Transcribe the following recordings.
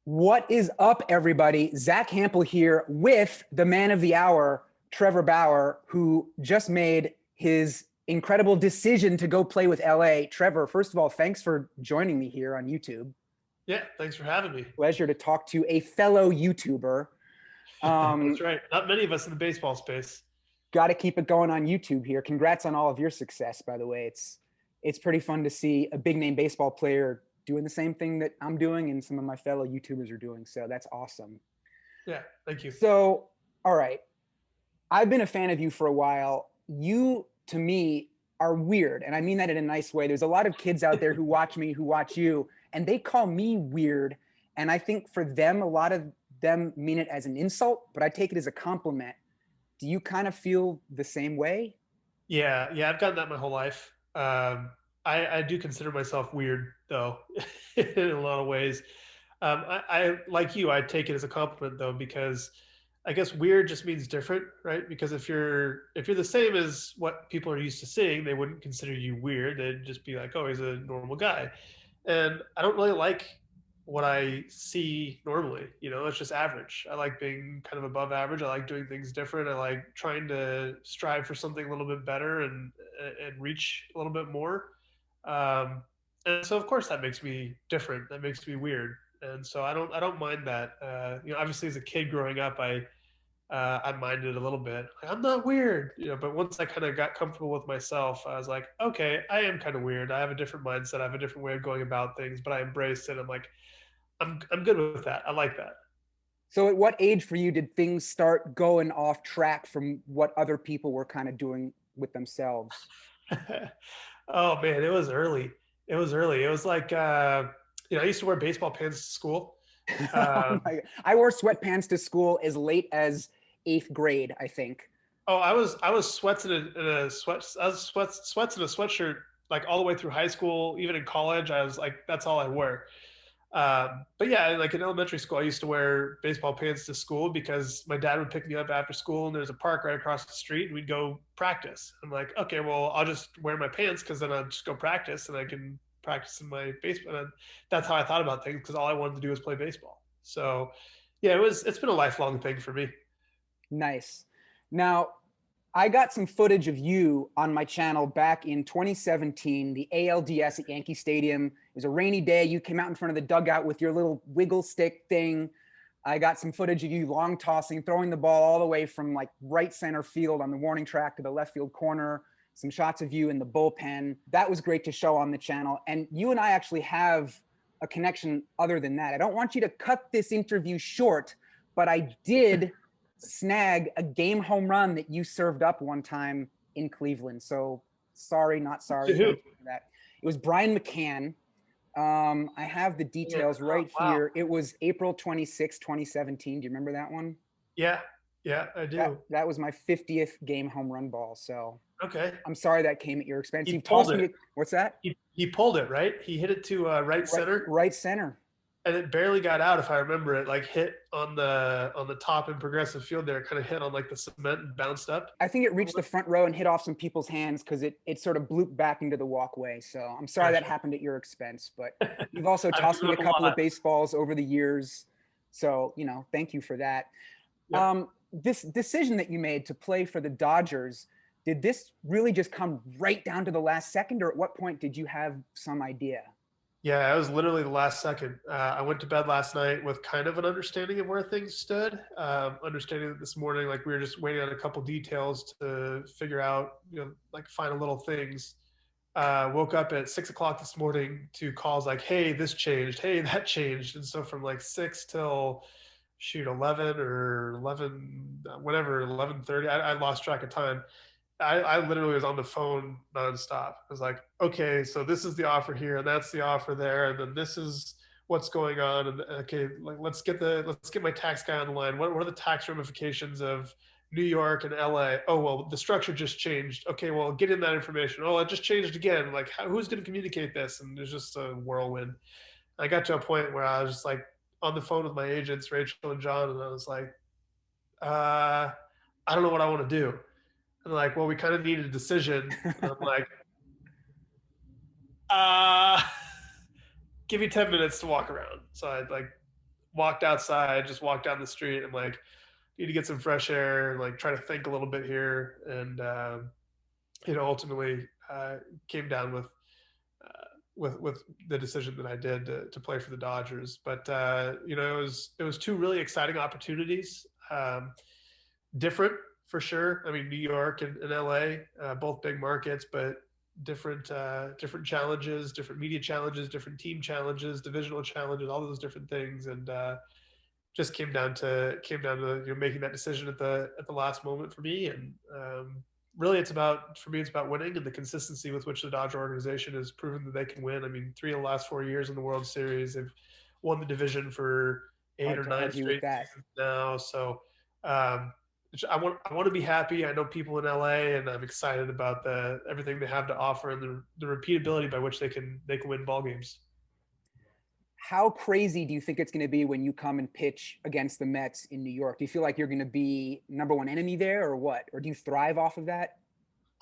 What is up, everybody? Zack Hample here with the man of the hour, Trevor Bauer, who just made his incredible decision to go play with LA. Trevor, first of all, thanks for joining me here on YouTube. Yeah, thanks for having me. Pleasure to talk to a fellow YouTuber. That's right. Not many of us in the baseball space. Got to keep it going on YouTube here. Congrats on all of your success, by the way. It's pretty fun to see a big name baseball player doing the same thing that I'm doing and some of my fellow YouTubers are doing. So that's awesome. Yeah, thank you. So, all right. I've been a fan of you for a while. You, to me, are weird. And I mean that in a nice way. There's a lot of kids out there who watch me, who watch you, and they call me weird. And I think for them, a lot of them mean it as an insult, but I take it as a compliment. Do you kind of feel the same way? Yeah, I've gotten that my whole life. I do consider myself weird, though, in a lot of ways. I like you. I take it as a compliment, though, because I guess weird just means different, right? Because if you're the same as what people are used to seeing, they wouldn't consider you weird. They'd just be like, oh, he's a normal guy. And I don't really like what I see normally. It's just average. I like being kind of above average. I like doing things different. I like trying to strive for something a little bit better and reach a little bit more. And so of course that makes me different. That makes me weird. And so I don't mind that. Obviously as a kid growing up, I minded a little bit. Like, I'm not weird, but once I kind of got comfortable with myself, I was like, okay, I am kind of weird. I have a different mindset. I have a different way of going about things, but I embraced it. I'm like, I'm good with that. I like that. So at what age for you did things start going off track from what other people were kind of doing with themselves? Oh man, it was early. It was early. It was like I used to wear baseball pants to school. Oh Um, my, I wore sweatpants to school as late as eighth grade, I think. oh, I was sweats in a sweat. I was sweats in a sweatshirt like all the way through high school. Even in college, I was like, that's all I wore. But yeah, like in elementary school, I used to wear baseball pants to school because my dad would pick me up after school and there's a park right across the street and we'd go practice. I'm like, okay, well, I'll just wear my pants because then I'll just go practice and I can practice in my baseball. And that's how I thought about things because all I wanted to do was play baseball. So yeah, it's been a lifelong thing for me. Nice. Now, I got some footage of you on my channel back in 2017, the ALDS at Yankee Stadium. It was a rainy day. You came out in front of the dugout with your little wiggle stick thing. I got some footage of you long tossing, throwing the ball all the way from like right center field on the warning track to the left field corner. Some shots of you in the bullpen. That was great to show on the channel. And you and I actually have a connection other than that. I don't want you to cut this interview short, but I did snag a game home run that you served up one time in Cleveland. So sorry, not sorry. To who? Thank you for that. It was Brian McCann. I have the Yeah. details right Oh, wow. here. It was April 26, 2017. Do you remember that one? Yeah. Yeah, I That do. that was my 50th game home run ball. So Okay. I'm sorry that came at your expense. He You've pulled tossed it. me. What's that? He pulled it, right? He hit it to right Right, center. right center. And it barely got out if I remember it. Like hit on the top in progressive field there, kind of hit on like the cement and bounced up. I think it reached the front row and hit off some people's hands because it sort of blooped back into the walkway. So I'm sorry that Gotcha. happened at your expense, but you've also I've tossed given me a up a couple of lot. baseballs over the years. So, thank you for that. Yep. This decision that you made to play for the Dodgers, did this really just come right down to the last second, or at what point did you have some idea? Yeah, it was literally the last second. I went to bed last night with kind of an understanding of where things stood. Understanding that this morning, like we were just waiting on a couple details to figure out, like final little things. Woke up at 6 o'clock this morning to calls like, "Hey, this changed. Hey, that changed." And so from like 6 till shoot 11 or 11, whatever 11:30, I lost track of time. I literally was on the phone nonstop. I was like, okay, so this is the offer here, and that's the offer there, and then this is what's going on. And okay, like let's get my tax guy on the line. What are the tax ramifications of New York and LA? Oh well, the structure just changed. Okay, well get in that information. Oh, it just changed again. Like who's going to communicate this? And there's just a whirlwind. I got to a point where I was just like on the phone with my agents, Rachel and John, and I was like, I don't know what I want to do. And like, well, we kind of need a decision. And I'm like, uh, give me 10 minutes to walk around. So I like walked outside, just walked down the street. I'm like, need to get some fresh air and like try to think a little bit here. And, ultimately came down with the decision that I did to play for the Dodgers. But, it was two really exciting opportunities. Different for sure. I mean, New York and LA, both big markets, but different challenges, different media challenges, different team challenges, divisional challenges, all those different things. And just came down to making that decision at the last moment for me. And really, it's about winning and the consistency with which the Dodger organization has proven that they can win. I mean, 3 of the last 4 years in the World Series, they've won the division for 8 Hard or to 9 argue with straight that. seasons now. So I want to be happy. I know people in LA, and I'm excited about everything they have to offer and the repeatability by which they can win ball games. How crazy do you think it's going to be when you come and pitch against the Mets in New York? Do you feel like you're going to be number one enemy there, or what? Or do you thrive off of that?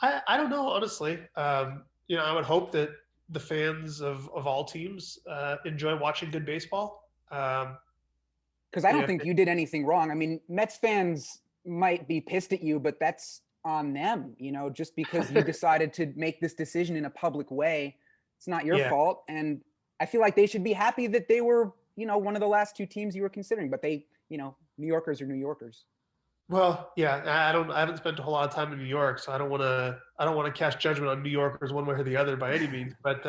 I don't know, honestly. I would hope that the fans of all teams enjoy watching good baseball. Because I don't If think you did anything wrong. I mean, Mets fans might be pissed at you, but that's on them, just because you decided to make this decision in a public way. It's not your yeah, fault. And I feel like they should be happy that they were, one of the last two teams you were considering, but they, New Yorkers are New Yorkers. well, yeah, I haven't spent a whole lot of time in New York, so I don't want to cast judgment on New Yorkers one way or the other by any means. But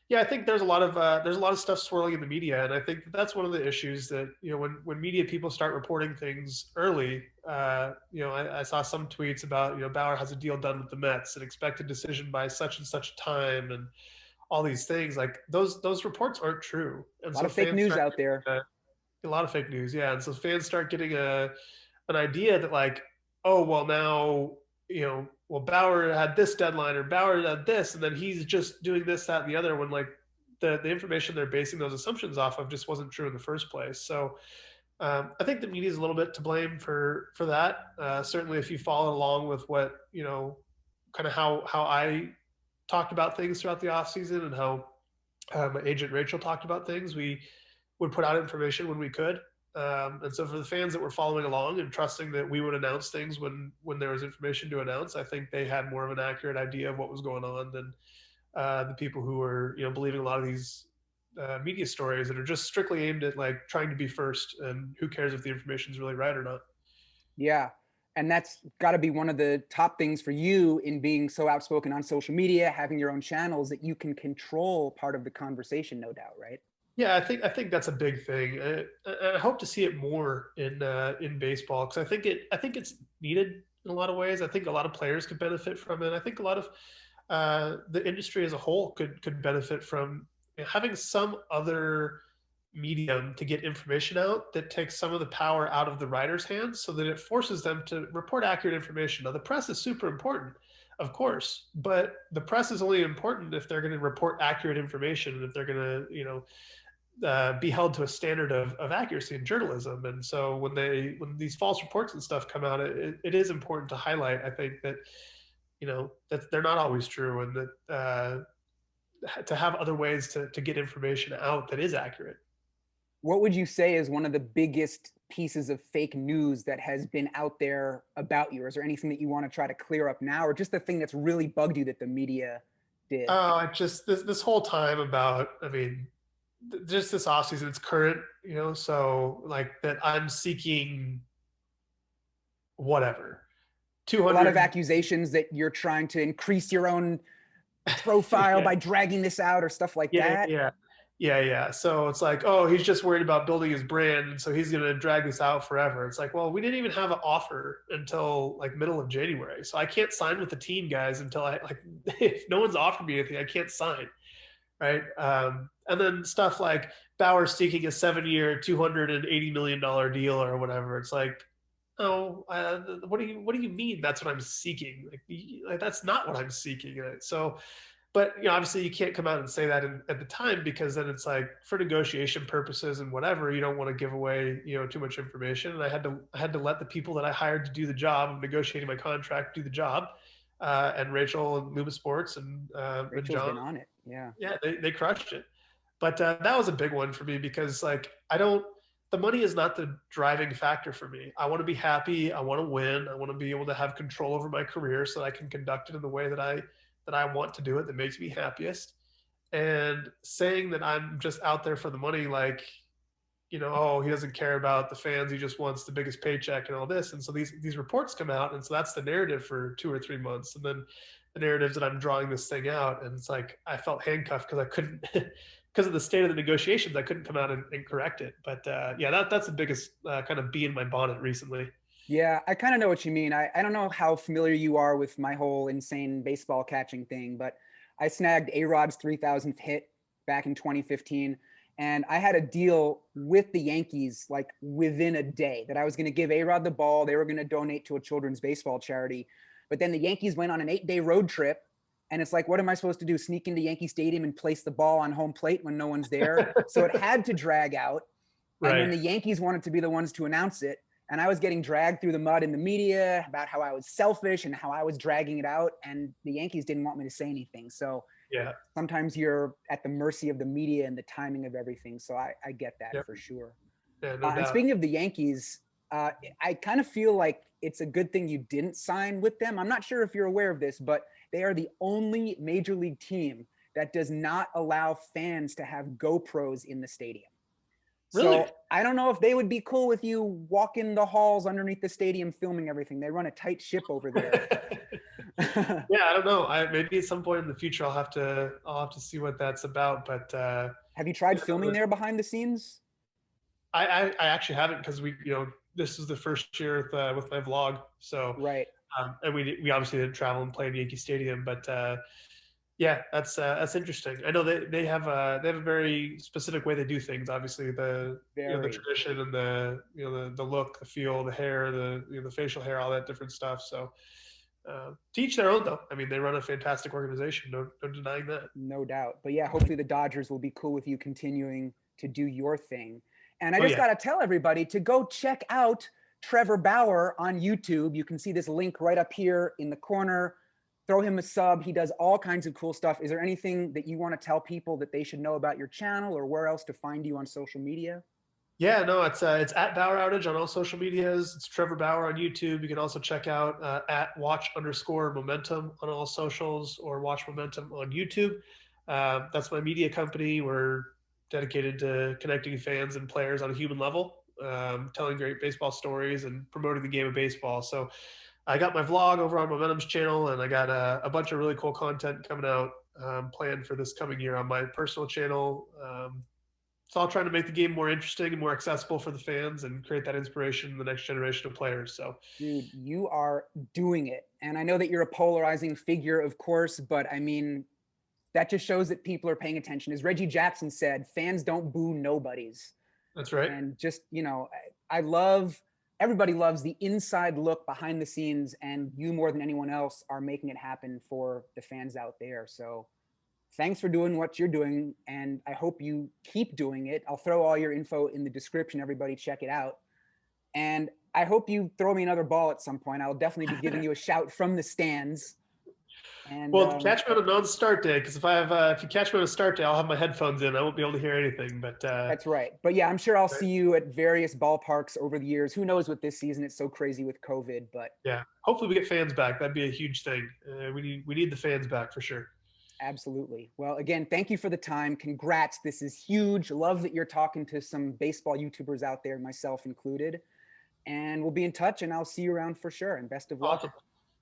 yeah, I think there's a lot of stuff swirling in the media, and I think that's one of the issues that when media people start reporting things early. I saw some tweets about Bauer has a deal done with the Mets, an expected decision by such and such time, and all these things. Like those reports aren't true, and A lot so of fake fans news start out there. getting a lot of fake news. Yeah, and so fans start getting an idea that like, oh well, now well Bauer had this deadline or Bauer had this, and then he's just doing this, that, and the other. When like the information they're basing those assumptions off of just wasn't true in the first place. So I think the media is a little bit to blame for that. Certainly, if you follow along with what kind of how I talked about things throughout the off season and how my agent Rachel talked about things, we would put out information when we could. And so for the fans that were following along and trusting that we would announce things when there was information to announce, I think they had more of an accurate idea of what was going on than the people who were believing a lot of these media stories that are just strictly aimed at like trying to be first, and who cares if the information is really right or not. Yeah. And that's got to be one of the top things for you in being so outspoken on social media, having your own channels, that you can control part of the conversation, no doubt, right? Yeah, I think that's a big thing. I hope to see it more in baseball, because I think it's needed in a lot of ways. I think a lot of players could benefit from it. I think a lot of the industry as a whole could benefit from having some other medium to get information out that takes some of the power out of the writer's hands, so that it forces them to report accurate information. Now, the press is super important, of course, but the press is only important if they're going to report accurate information, and if they're going to, be held to a standard of accuracy in journalism. And so when these false reports and stuff come out, it is important to highlight, I think, that that they're not always true, and that to have other ways to get information out that is accurate. What would you say is one of the biggest pieces of fake news that has been out there about you? Is there anything that you want to try to clear up now, or just the thing that's really bugged you that the media did? Just this whole time about, I mean, just this off season, it's current, so like that I'm seeking whatever A lot of 200. accusations that you're trying to increase your own profile Yeah, by dragging this out or stuff like yeah, that. yeah, yeah. So it's like, oh, he's just worried about building his brand, and so he's going to drag this out forever. It's like, well, we didn't even have an offer until like middle of January, so I can't sign with the team, guys, until I like if no one's offered me anything, I can't sign, right? And then stuff like Bauer seeking a 7-year, $280 million deal or whatever. It's like, oh, what do you mean? That's what I'm seeking? Like that's not what I'm seeking. So, but obviously you can't come out and say that at the time, because then it's like for negotiation purposes and whatever, you don't want to give away too much information. And I had to let the people that I hired to do the job of negotiating my contract do the job, and Rachel and Luma Sports and Rachel's John. been on it. Yeah. Yeah, they crushed it. But that was a big one for me, because like I don't the money is not the driving factor for me. I want to be happy. I want to win. I want to be able to have control over my career so that I can conduct it in the way that I want to do it, that makes me happiest. And saying that I'm just out there for the money, like, oh, he doesn't care about the fans. He just wants the biggest paycheck and all this. And so these reports come out. And so that's the narrative for 2 or 3 months. And then the narratives that I'm drawing this thing out. And it's like, I felt handcuffed because I couldn't, because of the state of the negotiations, I couldn't come out and correct it. But yeah, that's the biggest kind of bee in my bonnet recently. Yeah, I kind of know what you mean. I don't know how familiar you are with my whole insane baseball catching thing, but I snagged A-Rod's 3,000th hit back in 2015. And I had a deal with the Yankees like within a day that I was going to give A-Rod the ball. They were going to donate to a children's baseball charity. But then the Yankees went on an 8-day road trip. And it's like, what am I supposed to do? Sneak into Yankee Stadium and place the ball on home plate when no one's there? So it had to drag out. And then the Yankees wanted to be the ones to announce it. And I was getting dragged through the mud in the media about how I was selfish and how I was dragging it out. And the Yankees didn't want me to say anything. So yeah, sometimes you're at the mercy of the media and the timing of everything. So I get that for sure. Yeah, no And speaking of the Yankees, I kind of feel like it's a good thing you didn't sign with them. I'm not sure if you're aware of this, but they are the only major league team that does not allow fans to have GoPros in the stadium. Really? So I don't know if they would be cool with you walking the halls underneath the stadium, filming everything. They run a tight ship over there. Yeah, I don't know. Maybe at some point in the future I'll have to see what that's about. But have you tried filming there behind the scenes? I actually haven't, because this is the first year with my vlog. So right. And we obviously didn't travel and play in Yankee Stadium, but yeah, that's interesting. I know they have a very specific way they do things. Obviously, the tradition and the look, the feel, the hair, the facial hair, all that different stuff. So to each their own, though. I mean, they run a fantastic organization. No denying that. No doubt. But yeah, hopefully the Dodgers will be cool with you continuing to do your thing. And I just got to tell everybody to go check out Trevor Bauer on YouTube. You can see this link right up here in the corner. Throw him a sub. He does all kinds of cool stuff. Is there anything that you want to tell people that they should know about your channel, or where else to find you on social media? Yeah, no, it's at Bauer Outage on all social medias. It's Trevor Bauer on YouTube. You can also check out at watch_momentum on all socials, or watch momentum on YouTube. That's my media company. We're dedicated to connecting fans and players on a human level, telling great baseball stories and promoting the game of baseball. So I got my vlog over on Momentum's channel, and I got a bunch of really cool content coming out planned for this coming year on my personal channel. It's all trying to make the game more interesting and more accessible for the fans and create that inspiration in the next generation of players. So, dude, you are doing it. And I know that you're a polarizing figure, of course, but I mean, that just shows that people are paying attention. As Reggie Jackson said, fans don't boo nobodies. That's right. And just, everybody loves the inside look behind the scenes, and you more than anyone else are making it happen for the fans out there. So thanks for doing what you're doing, and I hope you keep doing it. I'll throw all your info in the description. Everybody check it out. And I hope you throw me another ball at some point. I'll definitely be giving you a shout from the stands. And, well, catch me on a non-start day, because if you catch me on a start day, I'll have my headphones in. I won't be able to hear anything. But that's right. But yeah, I'm sure I'll see you at various ballparks over the years. Who knows with this season? It's so crazy with COVID. But yeah, hopefully we get fans back. That'd be a huge thing. We need the fans back for sure. Absolutely. Well, again, thank you for the time. Congrats. This is huge. Love that you're talking to some baseball YouTubers out there, myself included. And we'll be in touch, and I'll see you around for sure. And best of luck. Awesome.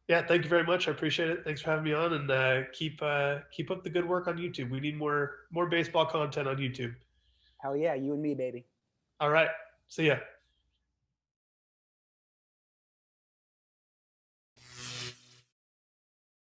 Yeah, thank you very much. I appreciate it. Thanks for having me on, and keep up the good work on YouTube. We need more baseball content on YouTube. Hell yeah, you and me, baby. All right. See ya.